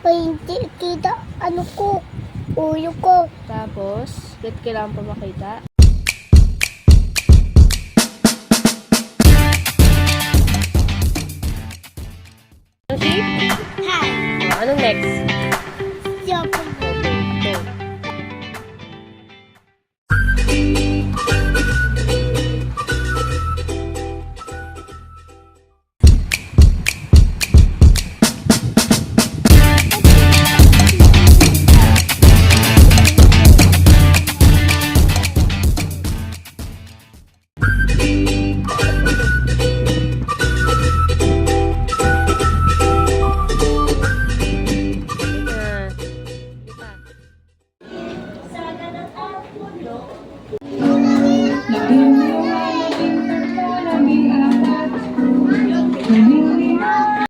Ay, hindi kita. Ano ko? Ulo ko. Tapos, ba't kailangan pa makita? Anong shape? Hi. Anong next? Siya